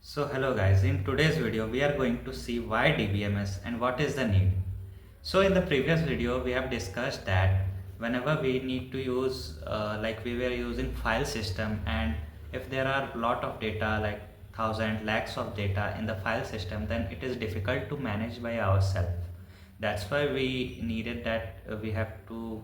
So hello guys, in today's video we are going to see why DBMS and what is the need. So in the previous video we have discussed that whenever we need to use like we were using file system, and if there are lot of data like thousand lakhs of data in the file system, then it is difficult to manage by ourselves. That's why we needed that we have to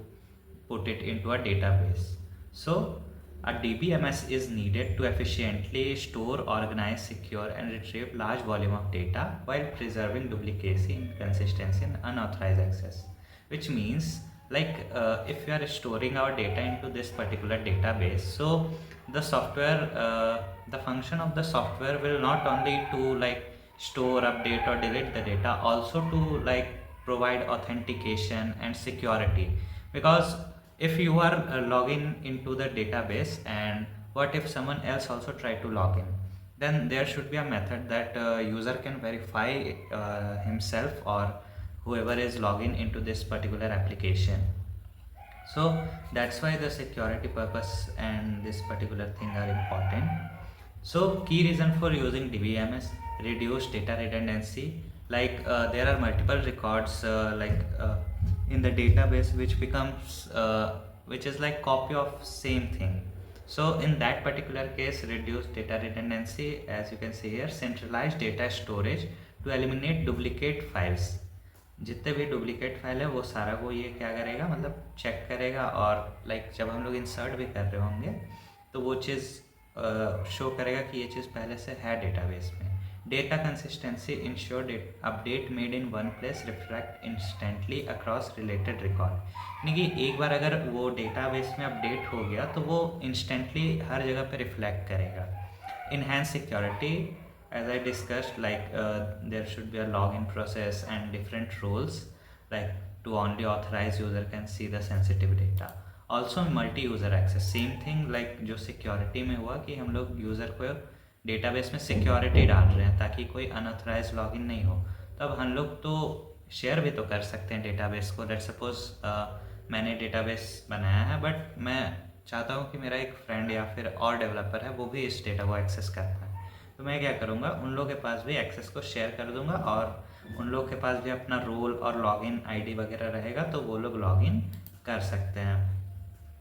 put it into a database. So a DBMS is needed to efficiently store, organize, secure and retrieve large volume of data while preserving duplicacy, inconsistency and unauthorized access. Which means like if you are storing our data into this particular database, so the software, the function of the software will not only to like store, update or delete the data, also to like provide authentication and security. Because if you are logging into the database, and what if someone else also try to log in, then there should be a method that user can verify himself or whoever is logging into this particular application. So that's why the security purpose and this particular thing are important. So key reason for using DBMS: reduce data redundancy. Like there are multiple records in the database which becomes which is like copy of same thing. So in that particular case, reduce data redundancy, as you can see here, centralized data storage to eliminate duplicate files. जितने भी duplicate file है वो सारा को ये क्या करेगा, मतलब चेक करेगा, और लाइक जब हम लोग इंसर्ट भी कर रहे होंगे तो वो चीज़ शो करेगा कि ये चीज़ पहले से है डेटाबेस में. Data consistency ensure update made in one place reflect instantly across related record. यानी कि एक बार अगर वो डेटाबेस में अपडेट हो गया तो वो इंस्टेंटली हर जगह पे रिफ्लेक्ट करेगा. Enhance security, as I discussed, like there should be a login process and different rules, like to only authorized user can see the sensitive data. Also multi user access, same thing like जो security में हुआ कि हम लोग user को database में security डाल रहे हैं ताकि कोई अनऑथराइज लॉगिन नहीं हो. तो अब हम लोग तो शेयर भी तो कर सकते हैं डेटाबेस को. लेट्स सपोज मैंने डेटाबेस बनाया है, बट मैं चाहता हूँ कि मेरा एक फ्रेंड या फिर और डेवलपर है वो भी इस डेटा को एक्सेस करता है. तो मैं क्या करूँगा, उन लोगों के पास भी एक्सेस को शेयर कर दूंगा, और उन लोग के पास भी अपना रोल और लॉगिन आईडी वगैरह रहेगा, तो वो लोग लॉगिन कर सकते हैं.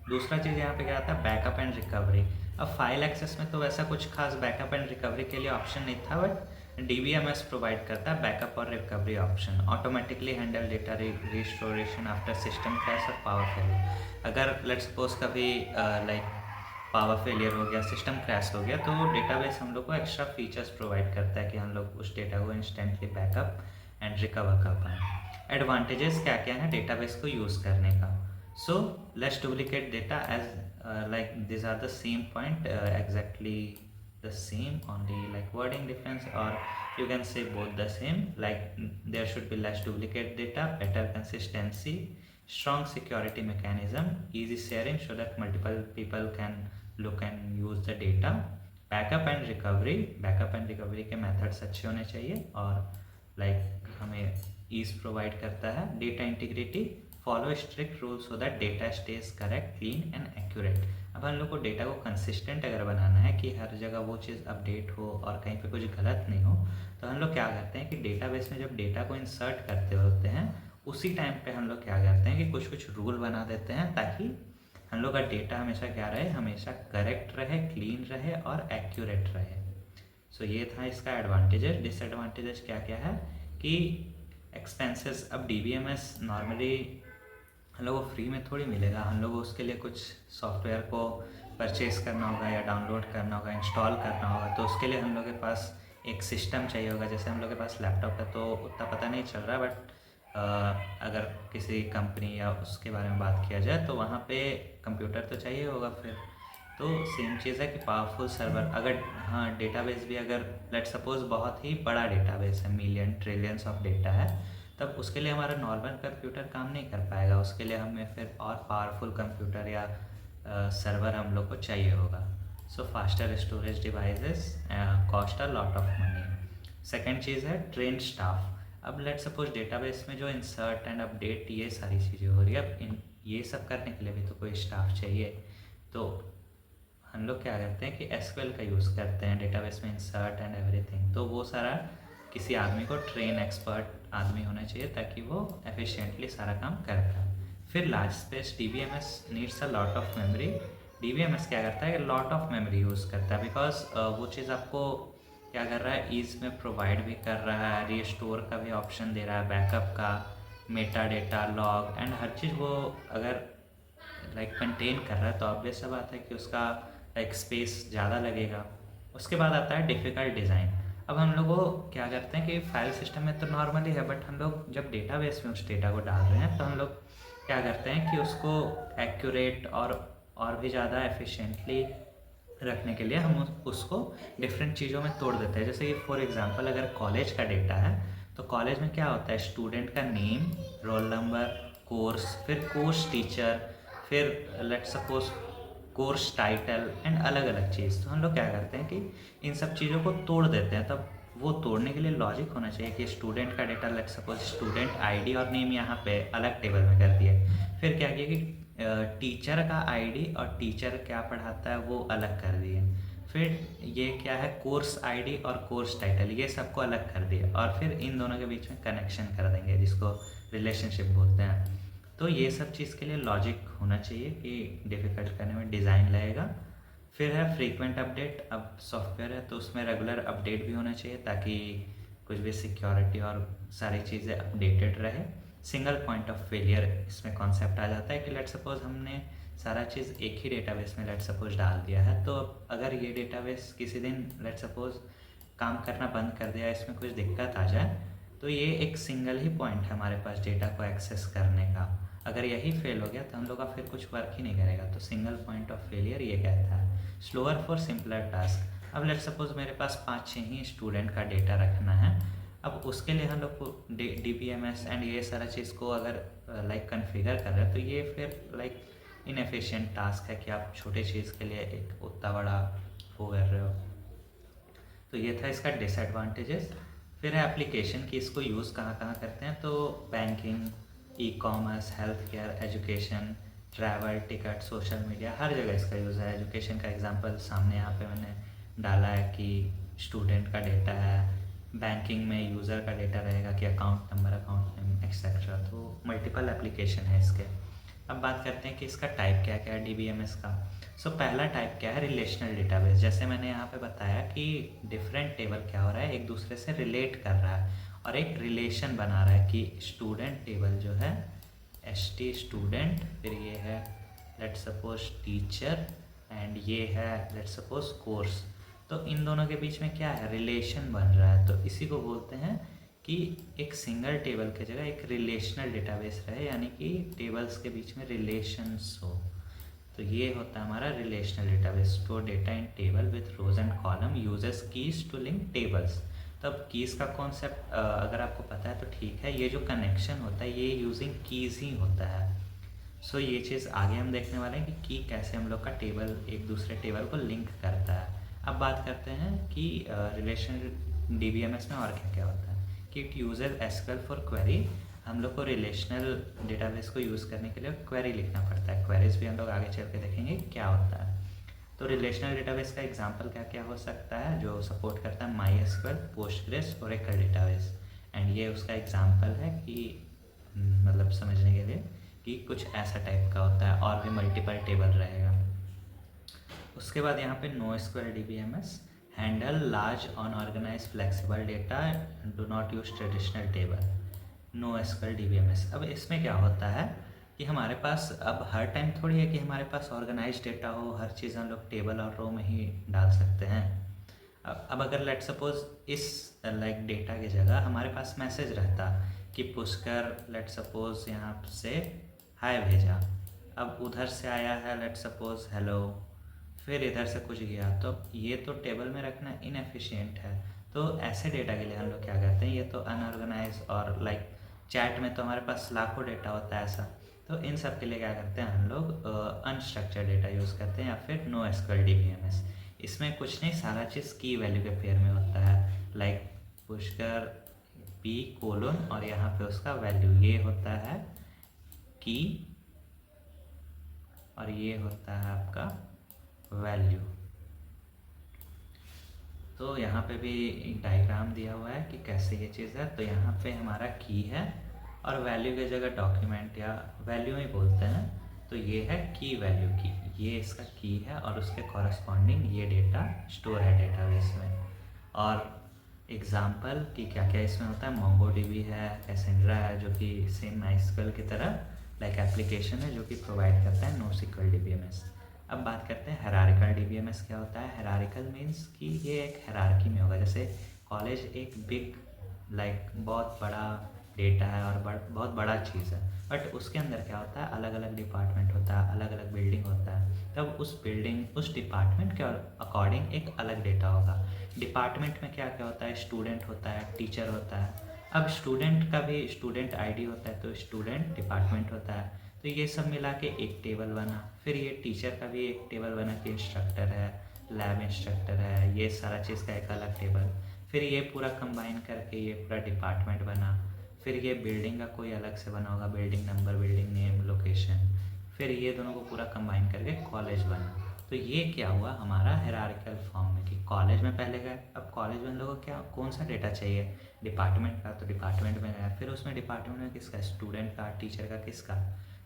दूसरा चीज़ यहाँ पे क्या आता है, बैकअप एंड रिकवरी. अब फाइल एक्सेस में तो वैसा कुछ खास बैकअप एंड रिकवरी के लिए ऑप्शन नहीं था, बट DBMS प्रोवाइड करता है बैकअप और recovery option. Automatically handle data restoration after system crash और पावर फेलियर. अगर लेट्स सपोज कभी लाइक पावर फेलियर हो गया, सिस्टम क्रैश हो गया, तो डेटाबेस हम लोग को एक्स्ट्रा फीचर्स प्रोवाइड करता है कि हम लोग उस डेटा को इंस्टेंटली बैकअप एंड रिकवर कर पाएँ. एडवांटेजेस क्या क्या हैं डेटाबेस को यूज़ करने का. So let's duplicate data as like these are the same point, exactly the same, only like wording difference, or you can say both the same. Like there should be less duplicate data, better consistency, strong security mechanism, easy sharing so that multiple people can look and use the data. Backup and recovery के methods अच्छे होने चाहिए, और like हमें ease provide करता है. Data integrity, follow strict rule so that data stage correct, clean and accurate. अब हम लोग को डेटा को कंसिस्टेंट अगर बनाना है कि हर जगह वो चीज़ अपडेट हो और कहीं पे कुछ गलत नहीं हो, तो हम लोग क्या करते हैं कि डेटाबेस में जब डेटा को इंसर्ट करते होते हैं उसी टाइम पे हम लोग क्या करते हैं कि कुछ कुछ रूल बना देते हैं, ताकि हम लोग का डेटा हमेशा क्या रहे, हमेशा करेक्ट रहे, क्लीन रहे और एक्यूरेट रहे. सो ये था इसका एडवांटेजेस. डिसएडवांटेजेस क्या क्या है कि एक्सपेंसेस. अब DBMS नॉर्मली हम लोग को फ्री में थोड़ी मिलेगा, हम लोग को उसके लिए कुछ सॉफ्टवेयर को परचेज़ करना होगा या डाउनलोड करना होगा, इंस्टॉल करना होगा. तो उसके लिए हम लोग के पास एक सिस्टम चाहिए होगा. जैसे हम लोग के पास लैपटॉप है तो उतना पता नहीं चल रहा, बट अगर किसी कंपनी या उसके बारे में बात किया जाए तो वहाँ पे कंप्यूटर तो चाहिए होगा. फिर तो सेम चीज़ है कि पावरफुल सर्वर. अगर हाँ डेटाबेस भी अगर लेट्स सपोज बहुत ही बड़ा डेटाबेस है, मिलियन ट्रिलियंस ऑफ डेटा है, तब उसके लिए हमारा नॉर्मल कंप्यूटर काम नहीं कर पाएगा. उसके लिए हमें फिर और पावरफुल कंप्यूटर या सर्वर हम लोग को चाहिए होगा. So faster storage devices cost a lot of money. Second चीज़ है ट्रेंड स्टाफ. अब लेट सपोज डेटाबेस में जो इंसर्ट एंड अपडेट ये सारी चीज़ें हो रही है, अब ये सब करने के लिए भी तो कोई स्टाफ चाहिए. तो हम लोग क्या करते हैं कि एसक्यूएल का यूज़ करते हैं डेटाबेस में इंसर्ट एंड एवरीथिंग। तो वो सारा किसी आदमी को ट्रेन एक्सपर्ट आदमी होना चाहिए ताकि वो एफिशिएंटली सारा काम कर पाए। फिर large space DBMS needs a lot of memory. DBMS क्या करता है, लॉट ऑफ मेमोरी यूज़ करता है बिकॉज वो चीज़ आपको क्या कर रहा है, ईज में प्रोवाइड भी कर रहा है, रीस्टोर का भी ऑप्शन दे रहा है, बैकअप का, मेटा डेटा, लॉग एंड हर चीज़ वो अगर कंटेन कर रहा है तो ऑब्वियस सा बात है कि उसका स्पेस ज़्यादा लगेगा। उसके बाद आता है डिफ़िकल्ट डिज़ाइन। अब हम लोग को क्या करते हैं कि फाइल सिस्टम में तो नॉर्मली है, बट हम लोग जब डेटाबेस में उस डेटा को डाल रहे हैं तो हम लोग क्या करते हैं कि उसको एक्यूरेट और भी ज़्यादा एफिशिएंटली रखने के लिए हम उसको डिफरेंट चीज़ों में तोड़ देते हैं। जैसे कि फॉर एग्जांपल अगर कॉलेज का डेटा है तो कॉलेज में क्या होता है, स्टूडेंट का नेम, रोल नंबर, कोर्स, फिर कोर्स टीचर, फिर let's suppose course title and अलग अलग चीज़। तो हम लोग क्या करते हैं कि इन सब चीज़ों को तोड़ देते हैं। तब वो तोड़ने के लिए लॉजिक होना चाहिए कि स्टूडेंट का data let's suppose student ID और नेम यहाँ पे अलग टेबल में कर दिया। फिर क्या किया कि टीचर का आईडी और टीचर क्या पढ़ाता है वो अलग कर दिए। फिर ये क्या है, कोर्स आईडी और कोर्स टाइटल, ये सबको अलग कर दिया और फिर इन दोनों के बीच में कनेक्शन कर देंगे जिसको रिलेशनशिप बोलते हैं। तो ये सब चीज़ के लिए लॉजिक होना चाहिए कि डिफ़िकल्ट करने में डिज़ाइन लगेगा। फिर है फ्रीक्वेंट अपडेट। अब सॉफ्टवेयर है तो उसमें रेगुलर अपडेट भी होना चाहिए ताकि कुछ भी सिक्योरिटी और सारी चीज़ें अपडेटेड रहे। सिंगल पॉइंट ऑफ फेलियर इसमें कॉन्सेप्ट आ जाता है कि लेट सपोज हमने सारा चीज़ एक ही डेटाबेस में लेट सपोज डाल दिया है, तो अगर ये डेटाबेस किसी दिन लेट सपोज काम करना बंद कर दिया, इसमें कुछ दिक्कत आ जाए, तो ये एक सिंगल ही पॉइंट है हमारे पास डेटा को एक्सेस करने का। अगर यही फेल हो गया तो हम लोग का फिर कुछ वर्क ही नहीं करेगा। तो सिंगल पॉइंट ऑफ फेलियर ये कहता है। Slower for simpler task. अब लेट सपोज मेरे पास 5-6 ही स्टूडेंट का डेटा रखना है। अब उसके लिए हम लोग को DBMS एंड ये सारा चीज़ को अगर कन्फिगर कर रहे हैं तो ये फिर इनएफिशिएंट टास्क है कि आप छोटे चीज़ के लिए एक उतना बड़ा वो कर रहे हो। तो ये था इसका डिसएडवांटेजेस। फिर है एप्लीकेशन की इसको यूज़ कहाँ कहाँ करते हैं, तो banking, e-commerce, health care, education, travel, ticket, social media, हर जगह इसका यूज़ है। एजुकेशन का एग्जांपल सामने यहाँ पे मैंने डाला है कि स्टूडेंट का डेटा है, बैंकिंग में यूज़र का डेटा रहेगा कि account number, account name etcetera. तो मल्टीपल एप्लीकेशन है इसके। अब बात करते हैं कि इसका टाइप क्या क्या है DBMS का। सो पहला टाइप क्या है, रिलेशनल डेटाबेस। जैसे मैंने यहाँ पे बताया कि डिफरेंट टेबल क्या हो रहा है, एक दूसरे से रिलेट कर रहा है और एक रिलेशन बना रहा है कि स्टूडेंट टेबल जो है ST स्टूडेंट, फिर ये है लेट सपोज टीचर एंड ये है लेट सपोज कोर्स। तो इन दोनों के बीच में क्या है, रिलेशन बन रहा है। तो इसी को बोलते हैं कि एक सिंगल टेबल की जगह एक रिलेशनल डेटाबेस रहे, यानी कि टेबल्स के बीच में रिलेशंस हो। तो ये होता है हमारा relational database. Store data in table with rows and column, uses keys to link tables. तो अब कीज का कॉन्सेप्ट अगर आपको पता है तो ठीक है, ये जो कनेक्शन होता है ये यूजिंग कीज ही होता है। सो ये चीज़ आगे हम देखने वाले हैं कि की कैसे हम लोग का टेबल एक दूसरे टेबल को लिंक करता है। अब बात करते हैं कि रिलेशनल DBMS में और क्या क्या होता है। कि it uses SQL for query. हम लोग को रिलेशनल डेटाबेस को यूज़ करने के लिए क्वेरी लिखना पड़ता है। क्वेरीज भी हम लोग आगे चल के देखेंगे क्या होता है। तो रिलेशनल डेटाबेस का एग्जांपल क्या क्या हो सकता है जो सपोर्ट करता है, MySQL, Postgres, Oracle database. And ये उसका एग्जांपल है कि मतलब समझने के लिए कि कुछ ऐसा टाइप का होता है और भी मल्टीपल टेबल रहेगा। उसके बाद यहाँ पे NoSQL DBMS handle large unorganize flexible data, do not use traditional table. NoSQL DBMS, अब इसमें क्या होता है कि हमारे पास अब हर टाइम थोड़ी है कि हमारे पास ऑर्गेनाइज डेटा हो, हर चीज़ हम लोग टेबल और रो में ही डाल सकते हैं। अब अगर लेट सपोज इस डेटा की जगह हमारे पास मैसेज रहता कि पुष्कर लेट सपोज यहाँ से हाय भेजा, अब उधर से आया है लेट सपोज हेलो, फिर इधर से कुछ गया, तो ये तो टेबल में रखना इनएफिशिएंट है। तो ऐसे डेटा के लिए हम लोग क्या करते हैं, ये तो अनऑर्गेनाइज और चैट में तो हमारे पास लाखों डेटा होता है ऐसा, तो इन सब के लिए क्या करते हैं हम लोग अनस्ट्रक्चर्ड डेटा यूज़ करते हैं या फिर NoSQL DBMS। इसमें कुछ नहीं, सारा चीज़ की वैल्यू के पेयर में होता है। पुष्कर P:, और यहाँ पे उसका वैल्यू ये होता है की और ये होता है आपका वैल्यू। तो यहाँ पे भी एक डायग्राम दिया हुआ है कि कैसे ये चीज़ है। तो यहाँ पे हमारा की है और वैल्यू की जगह डॉक्यूमेंट या वैल्यू ही बोलते हैं। तो ये है की वैल्यू की, ये इसका की है और उसके कॉरस्पॉन्डिंग ये डेटा स्टोर है डेटाबेस में। और एग्जाम्पल कि क्या क्या इसमें होता है, मोंगोडीबी है, कैसेंड्रा है जो कि सेम माइस्क्वेल की तरह लाइक एप्लीकेशन है जो कि प्रोवाइड करता है NoSQL DBMS। अब बात करते हैं हेरारिकल DBMS क्या होता है। हेरारिकल मीन्स कि ये एक हेरारकी में होगा। जैसे कॉलेज एक बिग लाइक बहुत बड़ा डेटा है और बहुत बड़ा चीज़ है, बट उसके अंदर क्या होता है, अलग अलग डिपार्टमेंट होता है, अलग अलग बिल्डिंग होता है। तब उस बिल्डिंग उस डिपार्टमेंट के अकॉर्डिंग एक अलग डेटा होगा। डिपार्टमेंट में क्या क्या होता है, स्टूडेंट होता है, टीचर होता है। अब स्टूडेंट का भी स्टूडेंट आईडी होता है, तो स्टूडेंट डिपार्टमेंट होता है। तो ये सब मिला के एक टेबल बना। फिर ये टीचर का भी एक टेबल बना कि इंस्ट्रक्टर है, लैब इंस्ट्रक्टर है, ये सारा चीज़ का एक अलग टेबल। फिर ये पूरा कंबाइन करके ये पूरा डिपार्टमेंट बना। फिर ये बिल्डिंग का कोई अलग से बना होगा, building number, building name, location. फिर ये दोनों को पूरा कंबाइन करके कॉलेज बना। तो ये क्या हुआ हमारा हिरार्किकल फॉर्म में कि कॉलेज में पहले गए। अब कॉलेज में लोगों को क्या कौन सा डेटा चाहिए, डिपार्टमेंट का, तो डिपार्टमेंट में गया। फिर उसमें डिपार्टमेंट में किसका, स्टूडेंट का, टीचर का, किसका।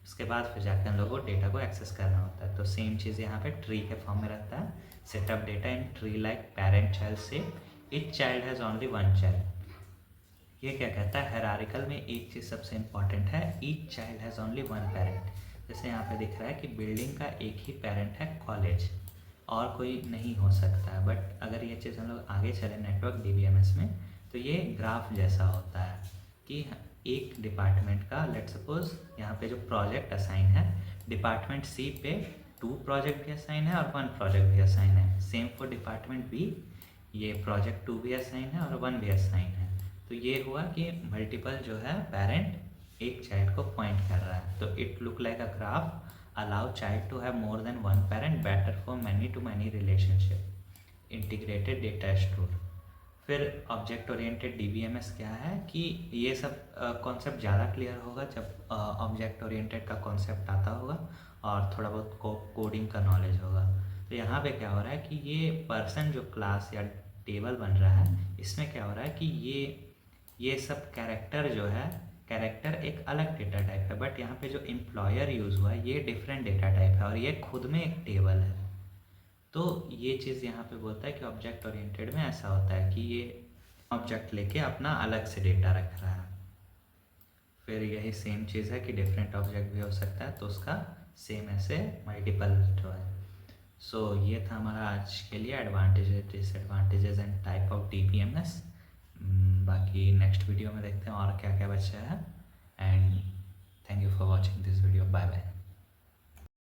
उसके बाद फिर जाकर हम लोगों को डेटा को एक्सेस करना होता है। तो सेम चीज़ यहाँ पे ट्री के फॉर्म में रहता है। Setup data in tree like parent child से each child has only one child. ये क्या कहता है, हेरारिकल में एक चीज़ सबसे इंपॉर्टेंट है, each child has only one parent. जैसे यहाँ पे दिख रहा है कि बिल्डिंग का एक ही पेरेंट है कॉलेज, और कोई नहीं हो सकता है। बट अगर ये चीज़ हम लोग आगे चले नेटवर्क DBMS में, तो ये ग्राफ जैसा होता है कि एक डिपार्टमेंट का लेट सपोज यहाँ पे जो प्रोजेक्ट असाइन है, डिपार्टमेंट सी पे 2 प्रोजेक्ट भी असाइन है और 1 प्रोजेक्ट भी असाइन है। सेम फॉर डिपार्टमेंट बी, ये प्रोजेक्ट 2 भी असाइन है और 1 भी असाइन है। तो ये हुआ कि मल्टीपल जो है पेरेंट एक चाइल्ड को पॉइंट कर रहा है। तो it look like a graph allow child to have more than one parent, better for many to many relationship, integrated data store। फिर ऑब्जेक्ट ओरिएंटेड DBMS क्या है कि ये सब कॉन्सेप्ट ज़्यादा क्लियर होगा जब ऑब्जेक्ट ओरिएंटेड का कॉन्सेप्ट आता होगा और थोड़ा बहुत कोडिंग का नॉलेज होगा। तो यहाँ पे क्या हो रहा है कि ये पर्सन जो क्लास या टेबल बन रहा है, इसमें क्या हो रहा है कि ये सब कैरेक्टर जो है, कैरेक्टर एक अलग डेटा टाइप है, बट यहाँ पे जो एम्प्लॉयर यूज़ हुआ है ये डिफरेंट डेटा टाइप है और ये खुद में एक टेबल है। तो ये चीज़ यहाँ पे बोलता है कि ऑब्जेक्ट ओरिएंटेड में ऐसा होता है कि ये ऑब्जेक्ट लेके अपना अलग से डेटा रख रहा है। फिर यही सेम चीज़ है कि डिफरेंट ऑब्जेक्ट भी हो सकता है, तो उसका सेम ऐसे मल्टीपल जो है। सो ये था हमारा आज के लिए advantages, disadvantages and type of DBMS। बाकी नेक्स्ट वीडियो में देखते हैं और क्या क्या बचा है। And thank you for